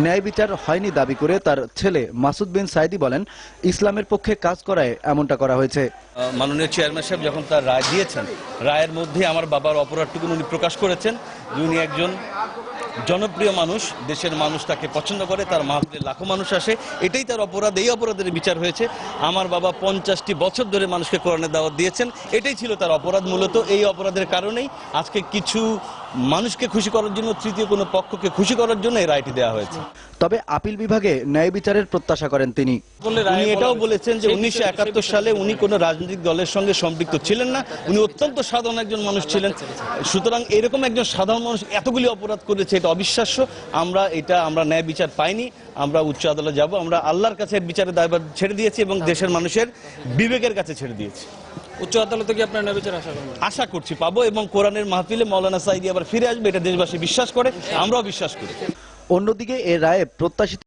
ন্যায় বিচার হয়নি দাবি করে তার ছেলে মাসুদ বিন সাইদি বলেন, ইসলামের পক্ষে কাজ করায় এমনটা করা হয়েছে। মাননীয় চেয়ারম্যান সাহেব যখন তার রায় দিয়েছেন, রায়ের মধ্যে আমার বাবার অপরাধটুকু উনি প্রকাশ করেছেন। উনি একজন জনপ্রিয় মানুষ, দেশের মানুষ তাকে পছন্দ করে, তার মাহফিলে লাখো মানুষ আসে, এটাই তার অপরাধ। এই অপরাধের বিচার হয়েছে। আমার বাবা 50টি বছর ধরে মানুষকে কোরআনের দাওয়াত দিয়েছেন, এটাই ছিল তার অপরাধ। মূলত এই অপরাধের কারণেই আজকে কিছু মানুষকে খুশি করার জন্য, তৃতীয় কোনো পক্ষকে খুশি করার জন্য এই রায়টি দেওয়া হয়েছে। তবে আপিল বিভাগে ন্যায় বিচারের প্রত্যাশা করেন তিনি। উনি এটাও বলেছেন যে 1971 সালে উনি কোনো রাজনৈতিক দলের সঙ্গে সম্পৃক্ত ছিলেন না, উনি অত্যন্ত সাধারণ একজন মানুষ ছিলেন। সুতরাং এরকম একজন সাধারণ মানুষ এতগুলি অপরাধ করেছে, এটা অবিশ্বাস্য। আমরা ন্যায় বিচার পাইনি, আমরা উচ্চ আদালতে যাব। আমরা আল্লাহর কাছে বিচারের দায়ভার ছেড়ে দিয়েছি এবং দেশের মানুষের বিবেকের কাছে ছেড়ে দিয়েছি। উচ্চ আদালতে কি আপনার ন্যায় বিচার আশা করছি পাবো, এবং কোরআনের মাহফিলে মাওলানা সাঈদী আবার ফিরে আসবে, এটা দেশবাসী বিশ্বাস করে, আমরাও বিশ্বাস করি। অন্যদিকে এ রায়ে প্রত্যাশিত